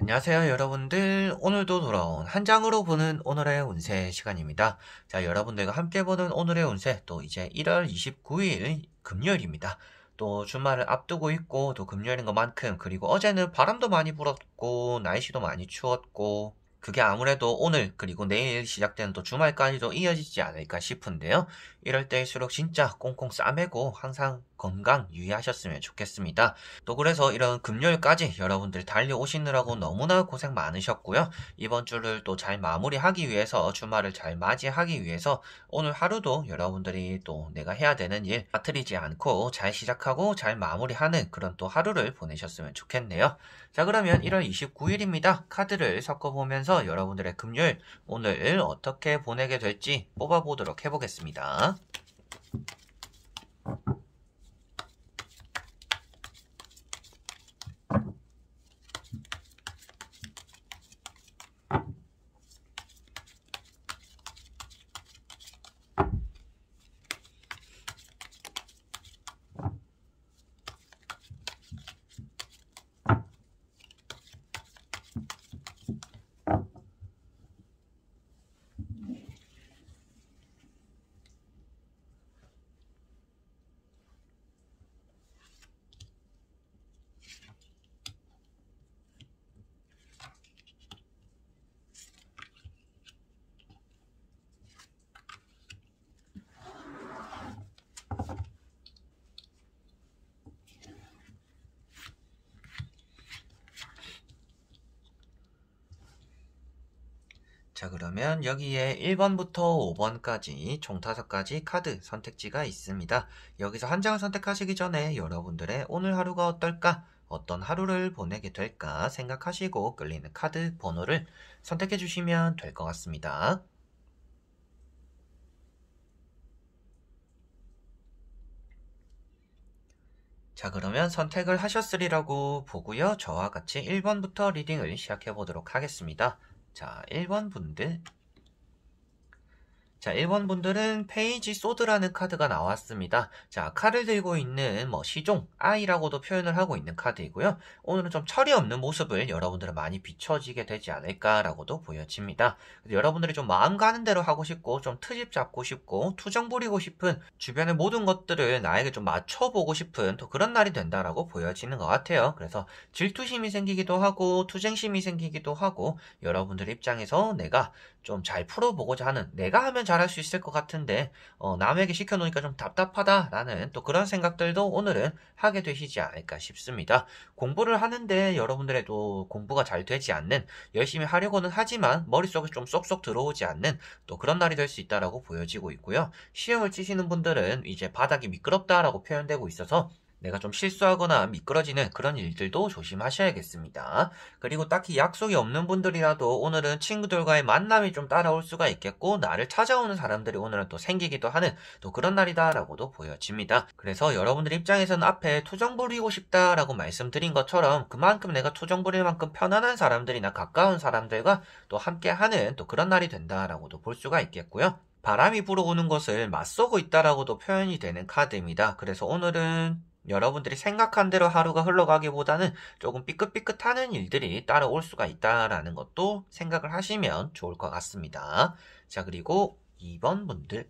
안녕하세요 여러분들. 오늘도 돌아온 한 장으로 보는 오늘의 운세 시간입니다. 자, 여러분들과 함께 보는 오늘의 운세, 또 이제 1월 29일 금요일입니다. 또 주말을 앞두고 있고 또 금요일인 것만큼, 그리고 어제는 바람도 많이 불었고 날씨도 많이 추웠고, 그게 아무래도 오늘 그리고 내일 시작되는 또 주말까지도 이어지지 않을까 싶은데요. 이럴 때일수록 진짜 꽁꽁 싸매고 항상 건강 유의하셨으면 좋겠습니다. 또 그래서 이런 금요일까지 여러분들 달려오시느라고 너무나 고생 많으셨고요. 이번 주를 또 잘 마무리하기 위해서, 주말을 잘 맞이하기 위해서 오늘 하루도 여러분들이 또 내가 해야 되는 일 빠뜨리지 않고 잘 시작하고 잘 마무리하는 그런 또 하루를 보내셨으면 좋겠네요. 자, 그러면 1월 29일입니다. 카드를 섞어보면서 여러분들의 금요일 오늘 어떻게 보내게 될지 뽑아보도록 해보겠습니다. 자, 그러면 여기에 1번부터 5번까지 총 5가지 카드 선택지가 있습니다. 여기서 한 장을 선택하시기 전에 여러분들의 오늘 하루가 어떨까? 어떤 하루를 보내게 될까 생각하시고 끌리는 카드 번호를 선택해 주시면 될 것 같습니다. 자, 그러면 선택을 하셨으리라고 보고요. 저와 같이 1번부터 리딩을 시작해 보도록 하겠습니다. 자, 1번 분들. 자, 1번 분들은 페이지 소드라는 카드가 나왔습니다. 자, 칼을 들고 있는 시종, 아이라고도 표현을 하고 있는 카드이고요. 오늘은 좀 철이 없는 모습을 여러분들은 많이 비춰지게 되지 않을까라고도 보여집니다. 여러분들이 좀 마음 가는 대로 하고 싶고, 좀 트집 잡고 싶고, 투정 부리고 싶은, 주변의 모든 것들을 나에게 좀 맞춰보고 싶은 또 그런 날이 된다라고 보여지는 것 같아요. 그래서 질투심이 생기기도 하고, 투쟁심이 생기기도 하고, 여러분들 입장에서 내가 좀 잘 풀어보고자 하는, 내가 하면 잘할 수 있을 것 같은데 남에게 시켜놓으니까 좀 답답하다라는 또 그런 생각들도 오늘은 하게 되시지 않을까 싶습니다. 공부를 하는데 여러분들의 또 공부가 잘 되지 않는, 열심히 하려고는 하지만 머릿속에 좀 쏙쏙 들어오지 않는 또 그런 날이 될 수 있다라고 보여지고 있고요. 시험을 치시는 분들은 이제 바닥이 미끄럽다라고 표현되고 있어서 내가 좀 실수하거나 미끄러지는 그런 일들도 조심하셔야겠습니다. 그리고 딱히 약속이 없는 분들이라도 오늘은 친구들과의 만남이 좀 따라올 수가 있겠고, 나를 찾아오는 사람들이 오늘은 또 생기기도 하는 또 그런 날이다라고도 보여집니다. 그래서 여러분들 입장에서는 앞에 투정 부리고 싶다라고 말씀드린 것처럼 그만큼 내가 투정 부릴 만큼 편안한 사람들이나 가까운 사람들과 또 함께하는 또 그런 날이 된다라고도 볼 수가 있겠고요. 바람이 불어오는 것을 맞서고 있다라고도 표현이 되는 카드입니다. 그래서 오늘은 여러분들이 생각한 대로 하루가 흘러가기보다는 조금 삐끗삐끗하는 일들이 따라올 수가 있다라는 것도 생각을 하시면 좋을 것 같습니다. 자, 그리고 2번 분들.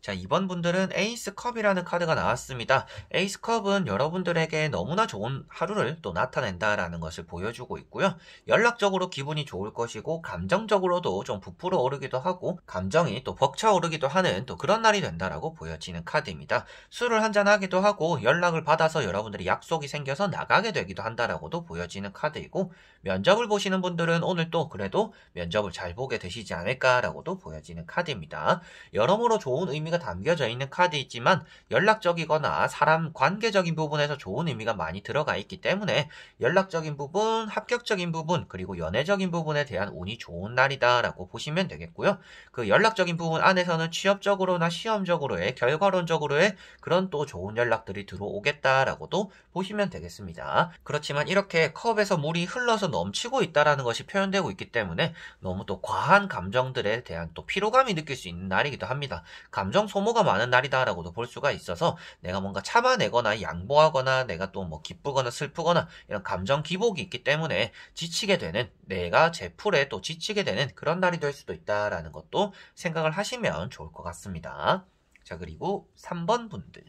자, 2번 분들은 에이스 컵이라는 카드가 나왔습니다. 에이스 컵은 여러분들에게 너무나 좋은 하루를 또 나타낸다라는 것을 보여주고 있고요. 연락적으로 기분이 좋을 것이고, 감정적으로도 좀 부풀어 오르기도 하고, 감정이 또 벅차오르기도 하는 또 그런 날이 된다라고 보여지는 카드입니다. 술을 한잔하기도 하고, 연락을 받아서 여러분들이 약속이 생겨서 나가게 되기도 한다라고도 보여지는 카드이고, 면접을 보시는 분들은 오늘 또 그래도 면접을 잘 보게 되시지 않을까라고도 보여지는 카드입니다. 여러모로 좋은 의미가 담겨져 있는 카드이지만 연락적이거나 사람 관계적인 부분에서 좋은 의미가 많이 들어가 있기 때문에 연락적인 부분, 합격적인 부분, 그리고 연애적인 부분에 대한 운이 좋은 날이다라고 보시면 되겠고요. 그 연락적인 부분 안에서는 취업적으로나 시험적으로의, 결과론적으로의 그런 또 좋은 연락들이 들어오겠다라고도 보시면 되겠습니다. 그렇지만 이렇게 컵에서 물이 흘러서 넘치고 있다라는 것이 표현되고 있기 때문에 너무 또 과한 감정들에 대한 또 피로감이 느낄 수 있는 날이기도 합니다. 감정 감정 소모가 많은 날이다라고도 볼 수가 있어서 내가 뭔가 참아내거나 양보하거나 내가 또 뭐 기쁘거나 슬프거나 이런 감정 기복이 있기 때문에 지치게 되는, 내가 제 풀에 또 지치게 되는 그런 날이 될 수도 있다라는 것도 생각을 하시면 좋을 것 같습니다. 자, 그리고 3번 분들.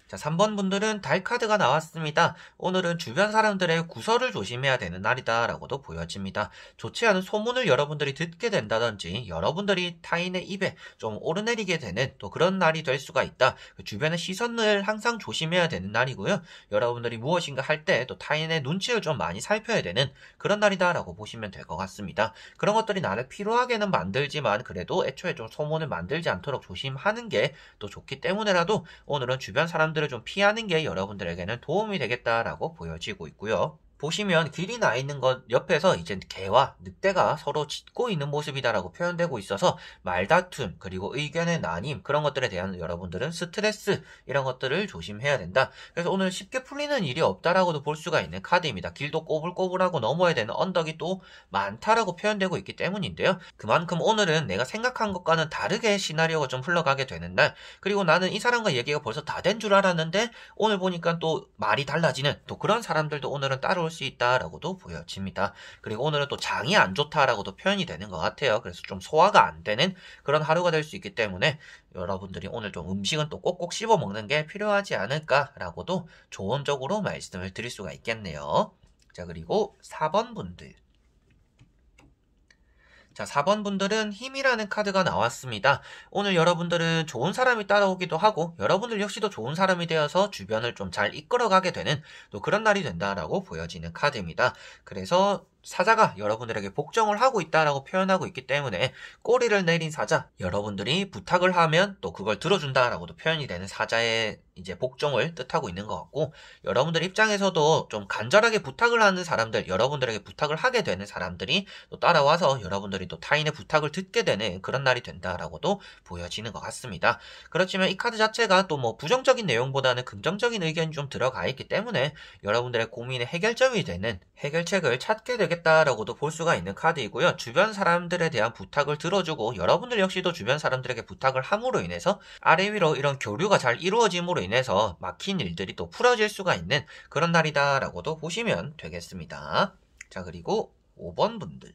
자, 3번 분들은 달 카드가 나왔습니다. 오늘은 주변 사람들의 구설을 조심해야 되는 날이다 라고도 보여집니다. 좋지 않은 소문을 여러분들이 듣게 된다든지 여러분들이 타인의 입에 좀 오르내리게 되는 또 그런 날이 될 수가 있다. 주변의 시선을 항상 조심해야 되는 날이고요. 여러분들이 무엇인가 할 때 또 타인의 눈치를 좀 많이 살펴야 되는 그런 날이다 라고 보시면 될 것 같습니다. 그런 것들이 나를 피로하게는 만들지만 그래도 애초에 좀 소문을 만들지 않도록 조심하는 게 또 좋기 때문에라도 오늘은 주변 사람들을 좀 피하는 게 여러분들에게는 도움이 되겠다라고 보여지고 있고요. 보시면 길이 나 있는 것 옆에서 이제 개와 늑대가 서로 짖고 있는 모습이다라고 표현되고 있어서 말다툼 그리고 의견의 나뉜 그런 것들에 대한 여러분들은 스트레스 이런 것들을 조심해야 된다. 그래서 오늘 쉽게 풀리는 일이 없다라고도 볼 수가 있는 카드입니다. 길도 꼬불꼬불하고 넘어야 되는 언덕이 또 많다라고 표현되고 있기 때문인데요. 그만큼 오늘은 내가 생각한 것과는 다르게 시나리오가 좀 흘러가게 되는 날, 그리고 나는 이 사람과 얘기가 벌써 다 된 줄 알았는데 오늘 보니까 또 말이 달라지는 또 그런 사람들도 오늘은 따로 수 있다라고도 보여집니다. 그리고 오늘은 또 장이 안 좋다라고도 표현이 되는 것 같아요. 그래서 좀 소화가 안 되는 그런 하루가 될 수 있기 때문에 여러분들이 오늘 좀 음식은 또 꼭꼭 씹어 먹는 게 필요하지 않을까라고도 조언적으로 말씀을 드릴 수가 있겠네요. 자, 그리고 4번 분들. 자, 4번 분들은 힘이라는 카드가 나왔습니다. 오늘 여러분들은 좋은 사람이 따라오기도 하고 여러분들 역시도 좋은 사람이 되어서 주변을 좀 잘 이끌어가게 되는 또 그런 날이 된다라고 보여지는 카드입니다. 그래서 사자가 여러분들에게 복종을 하고 있다라고 표현하고 있기 때문에 꼬리를 내린 사자, 여러분들이 부탁을 하면 또 그걸 들어준다라고도 표현이 되는 사자의 이제 복종을 뜻하고 있는 것 같고, 여러분들 입장에서도 좀 간절하게 부탁을 하는 사람들, 여러분들에게 부탁을 하게 되는 사람들이 또 따라와서 여러분들이 또 타인의 부탁을 듣게 되는 그런 날이 된다라고도 보여지는 것 같습니다. 그렇지만 이 카드 자체가 또 뭐 부정적인 내용보다는 긍정적인 의견이 좀 들어가 있기 때문에 여러분들의 고민의 해결점이 되는 해결책을 찾게 되겠다라고도 볼 수가 있는 카드이고요. 주변 사람들에 대한 부탁을 들어주고 여러분들 역시도 주변 사람들에게 부탁을 함으로 인해서 아래 위로 이런 교류가 잘 이루어짐으로 인해서 막힌 일들이 또 풀어질 수가 있는 그런 날이다라고도 보시면 되겠습니다. 자, 그리고 5번 분들.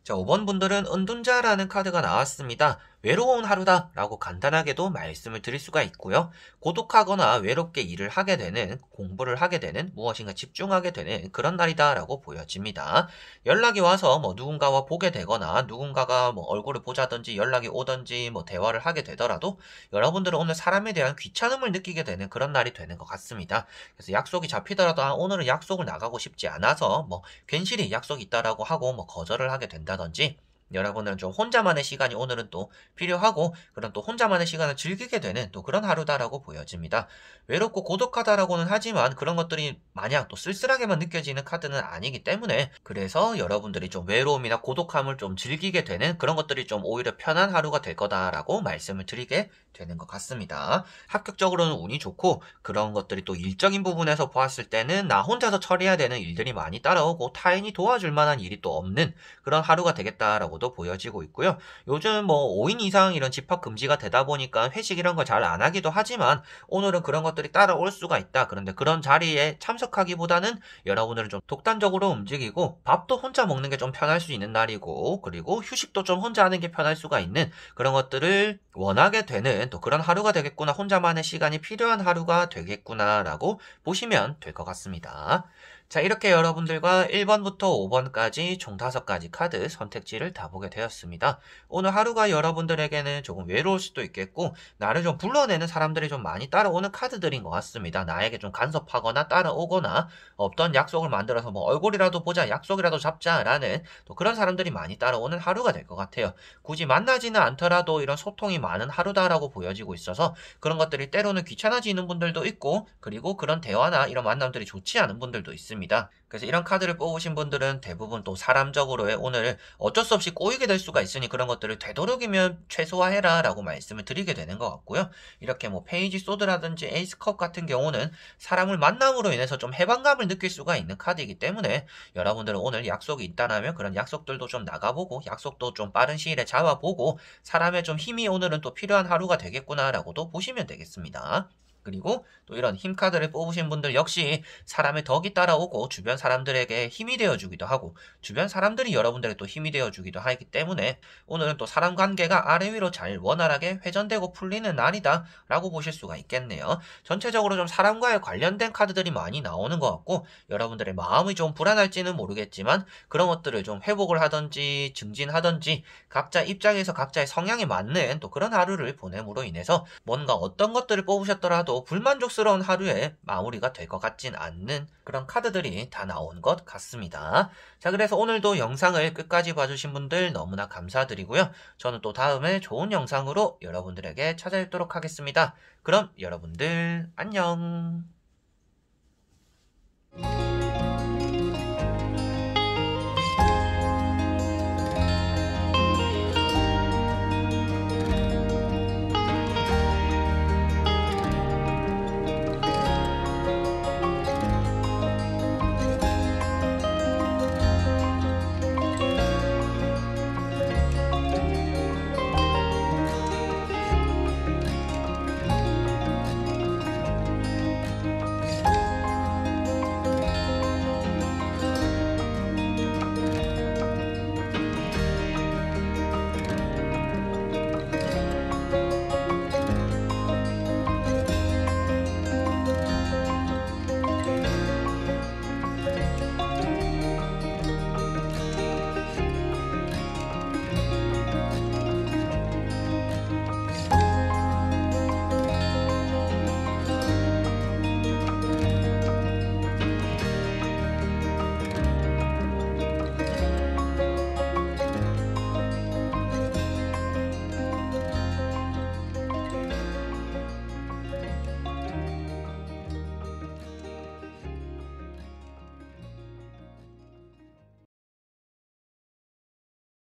자, 5번 분들은 은둔자라는 카드가 나왔습니다. 외로운 하루다 라고 간단하게도 말씀을 드릴 수가 있고요. 고독하거나 외롭게 일을 하게 되는, 공부를 하게 되는, 무엇인가 집중하게 되는 그런 날이다 라고 보여집니다. 연락이 와서 뭐 누군가와 보게 되거나 누군가가 뭐 얼굴을 보자든지 연락이 오든지 뭐 대화를 하게 되더라도 여러분들은 오늘 사람에 대한 귀찮음을 느끼게 되는 그런 날이 되는 것 같습니다. 그래서 약속이 잡히더라도 오늘은 약속을 나가고 싶지 않아서 뭐 괜시리 약속이 있다라고 하고 뭐 거절을 하게 된다든지, 여러분은 좀 혼자만의 시간이 오늘은 또 필요하고 그런 또 혼자만의 시간을 즐기게 되는 또 그런 하루다라고 보여집니다. 외롭고 고독하다라고는 하지만 그런 것들이 마냥 또 쓸쓸하게만 느껴지는 카드는 아니기 때문에, 그래서 여러분들이 좀 외로움이나 고독함을 좀 즐기게 되는 그런 것들이 좀 오히려 편한 하루가 될 거다라고 말씀을 드리게 되는 것 같습니다. 합격적으로는 운이 좋고 그런 것들이 또 일적인 부분에서 보았을 때는 나 혼자서 처리해야 되는 일들이 많이 따라오고 타인이 도와줄 만한 일이 또 없는 그런 하루가 되겠다라고도 보여지고 있고요. 요즘 뭐 5인 이상 이런 집합 금지가 되다 보니까 회식 이런 걸 잘 안 하기도 하지만 오늘은 그런 것들이 따라올 수가 있다. 그런데 그런 자리에 참석하기보다는 여러분들은 좀 독단적으로 움직이고 밥도 혼자 먹는 게 좀 편할 수 있는 날이고, 그리고 휴식도 좀 혼자 하는 게 편할 수가 있는 그런 것들을 원하게 되는 또 그런 하루가 되겠구나, 혼자만의 시간이 필요한 하루가 되겠구나 라고 보시면 될 것 같습니다. 자, 이렇게 여러분들과 1번부터 5번까지 총 5가지 카드 선택지를 다 보게 되었습니다. 오늘 하루가 여러분들에게는 조금 외로울 수도 있겠고 나를 좀 불러내는 사람들이 좀 많이 따라오는 카드들인 것 같습니다. 나에게 좀 간섭하거나 따라오거나 어떤 약속을 만들어서 뭐 얼굴이라도 보자, 약속이라도 잡자라는 또 그런 사람들이 많이 따라오는 하루가 될 것 같아요. 굳이 만나지는 않더라도 이런 소통이 많은 하루다라고 보여지고 있어서 그런 것들이 때로는 귀찮아지는 분들도 있고, 그리고 그런 대화나 이런 만남들이 좋지 않은 분들도 있습니다. 그래서 이런 카드를 뽑으신 분들은 대부분 또 사람적으로의 오늘 어쩔 수 없이 꼬이게 될 수가 있으니 그런 것들을 되도록이면 최소화해라 라고 말씀을 드리게 되는 것 같고요. 이렇게 뭐 페이지 소드라든지 에이스컵 같은 경우는 사람을 만남으로 인해서 좀 해방감을 느낄 수가 있는 카드이기 때문에 여러분들은 오늘 약속이 있다라면 그런 약속들도 좀 나가보고 약속도 좀 빠른 시일에 잡아보고 사람의 좀 힘이 오늘은 또 필요한 하루가 되겠구나라고도 보시면 되겠습니다. 그리고 또 이런 힘 카드를 뽑으신 분들 역시 사람의 덕이 따라오고 주변 사람들에게 힘이 되어주기도 하고 주변 사람들이 여러분들에게 또 힘이 되어주기도 하기 때문에 오늘은 또 사람 관계가 아래 위로 잘 원활하게 회전되고 풀리는 날이다 라고 보실 수가 있겠네요. 전체적으로 좀 사람과의 관련된 카드들이 많이 나오는 것 같고 여러분들의 마음이 좀 불안할지는 모르겠지만 그런 것들을 좀 회복을 하든지 증진하든지 각자 입장에서 각자의 성향에 맞는 또 그런 하루를 보냄으로 인해서 뭔가 어떤 것들을 뽑으셨더라도 불만족스러운 하루에 마무리가 될 것 같진 않는 그런 카드들이 다 나온 것 같습니다. 자, 그래서 오늘도 영상을 끝까지 봐주신 분들 너무나 감사드리고요. 저는 또 다음에 좋은 영상으로 여러분들에게 찾아뵙도록 하겠습니다. 그럼 여러분들 안녕.